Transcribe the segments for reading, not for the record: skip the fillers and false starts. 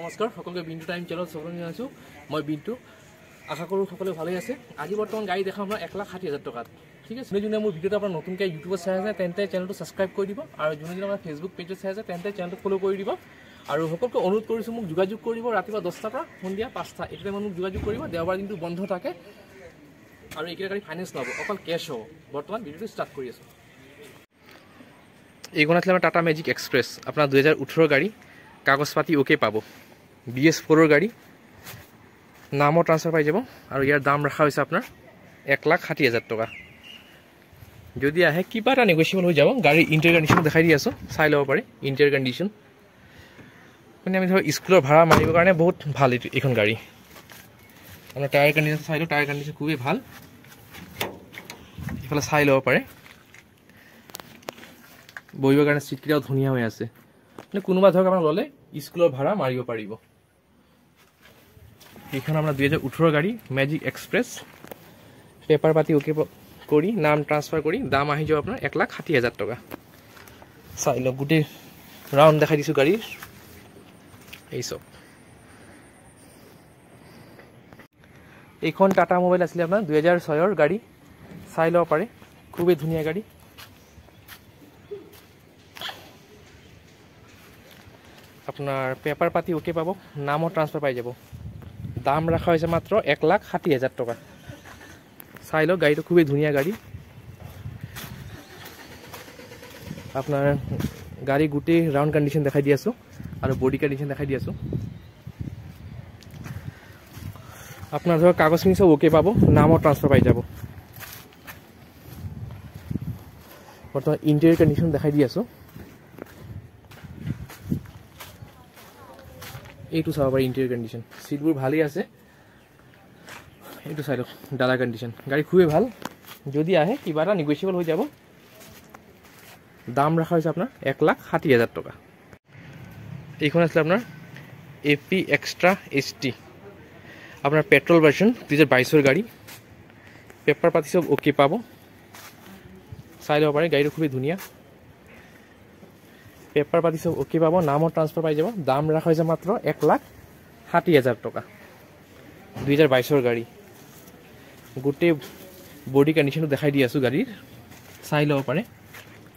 নমস্কাৰ সকলোকে বিন্দু টাইম চেনেলত স্বাগতম জনাইছোঁ মই বিন্দু আশা কৰোঁ সকলোৱে ভালেই আছে আজি বৰ্তমান গাড়ী দেখাম আপোনাৰ 1,60,000 টকাত ঠিক আছে যোনে মোৰ ভিডিঅ'টো আপোনাৰ নতুনকৈ ইউটিউবত চাই আছে তেন্তে চেনেলটো ছাবস্ক্ৰাইব কৰি দিব আৰু যোনে আমাৰ ফেচবুক পেজত চাই আছে তেন্তে চেনেলটো ফ'ল' কৰি দিব আৰু সকলোকে অনুৰোধ কৰিছোঁ মোক যোগাযোগ কৰিব ৰাতিপুৱা 10টাৰ পৰা সন্ধিয়া 5টা এইটো টাইমত মোক যোগাযোগ কৰিব দেওবাৰ দিনটো বন্ধ থাকে আৰু এইকেইটা গাড়ী ফাইনেন্স নহ'ব অকল কেছ হ'ব বৰ্তমান ভিডিঅ'টো ষ্টাৰ্ট কৰি আছোঁ এইখন আছিলে আমাৰ টাটা মেজিক এক্সপ্ৰেছ আপোনাৰ 2018 গাড়ী কাগজ পাতি ওকে পাব BS4 গাড়ী নামও ট্ৰান্সফাৰ পাই যাব আৰু ইয়াৰ দাম ৰাখা হৈছে আপোনাৰ 1,60,000 টকা যদি আহে কিবা এটা নেগোচিয়েবল হৈ যাব গাড়ীৰ ইণ্টেৰিয়ৰ কণ্ডিশ্যন দেখাই দি আছোঁ চাই ল'ব পাৰে ইণ্টেৰিয়ৰ কণ্ডিশ্যন মানে আমি ধৰক স্কুলৰ ভাড়া মাৰিবৰ কাৰণে বহুত ভাল এইখন গাড়ী আপোনাৰ টায়াৰ কণ্ডিশ্যন চাই লওঁ টায়াৰ কণ্ডিশ্যন খুবেই ভাল এইফালে চাই ল'ব পাৰে বহিবৰ কাৰণে চিটকেইটাও ধুনীয়া হৈ আছে মানে কোনোবা ধৰক আপোনাক ল'লে স্কুলৰ ভাড়া মাৰিব পাৰিব এইখন আপোনাৰ 2018 গাড়ী মেজিক এক্সপ্ৰেছ পেপাৰ পাতি ওকে কৰি নাম ট্ৰান্সফাৰ কৰি দাম আহি যাব আপোনাৰ 1,60,000 টকা চাই লওক গোটেই ৰাউণ্ড দেখাই দিছোঁ গাড়ীৰ এই চব এইখন টাটা মোবাইল আছিলে আপোনাৰ 2006ৰ গাড়ী চাই ল'ব পাৰে খুবেই ধুনীয়া গাড়ী আপোনাৰ পেপাৰ পাতি ওকে পাব নামও ট্ৰান্সফাৰ পাই যাব দাম ৰাখা হৈছে মাত্ৰ 1,60,000 টকা চাই লওক গাড়ীটো খুবেই ধুনীয়া গাড়ী আপোনাৰ গাড়ী গোটেই ৰাউণ্ড কণ্ডিশ্যন দেখাই দি আছোঁ আৰু বডি কণ্ডিশ্যন দেখাই দি আছোঁ আপোনাৰ ধৰক কাগজখিনি চব ওকে পাব নামও ট্ৰান্সফাৰ পাই যাব বৰ্তমান ইণ্টেৰিয়ৰ কণ্ডিশ্যন দেখাই দি আছোঁ এইটো চাব পাৰি ইণ্টেৰিয়ৰ কণ্ডিশ্যন চিটবোৰ ভালেই আছে এইটো চাই লওক ডালাৰ কণ্ডিশ্যন গাড়ী খুবেই ভাল যদি আহে কিবা এটা নেগোচিয়েবল হৈ যাব দাম ৰখা হৈছে আপোনাৰ 1,60,000 টকা এইখন আছিলে আপোনাৰ AP এক্সট্ৰা ST আপোনাৰ পেট্ৰল ভাৰ্চন 2022ৰ গাড়ী পেপাৰ পাতি চব ওকে পাব চাই ল'ব পাৰে গাড়ীটো খুবেই ধুনীয়া পেপাৰ পাতি চব ওকে পাব নামও ট্ৰান্সফাৰ পাই যাব দাম ৰাখা হৈছে মাত্ৰ 1,60,000 টকা 2022ৰ গাড়ী গোটেই বডি কণ্ডিশ্যনটো দেখাই দি আছোঁ গাড়ীৰ চাই ল'ব পাৰে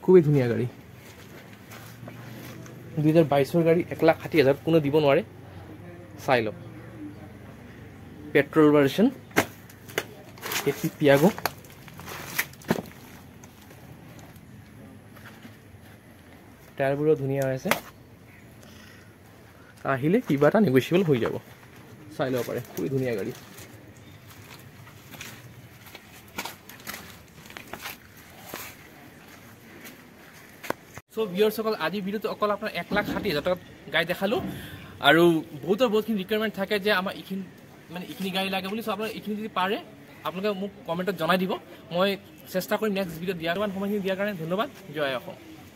খুবেই ধুনীয়া গাড়ী 2022ৰ গাড়ী 1,60,000 কোনো দিব নোৱাৰে চাই লওক পেট্ৰল ভাৰ্চন AP পিয়াগো টায়াৰবোৰো ধুনীয়া হৈ আছে আহিলে কিবা এটা নেগোচিয়েবল হৈ যাব চাই ল'ব পাৰে খুবেই ধুনীয়া গাড়ী চ' ভিউৱাৰ্ছসকল আজি ভিডিঅ'টো অকল আপোনাৰ 1,60,000 টকাত গাড়ী দেখালোঁ আৰু বহুতখিনি ৰিকুৱাৰমেণ্ট থাকে যে আমাৰ এইখিনি গাড়ী লাগে বুলি চ' আপোনাৰ এইখিনি যদি পাৰে আপোনালোকে মোক কমেণ্টত জনাই দিব মই চেষ্টা কৰিম নেক্সট ভিডিঅ'ত দিয়াৰ সময়খিনি দিয়াৰ কাৰণে ধন্যবাদ জয় অসম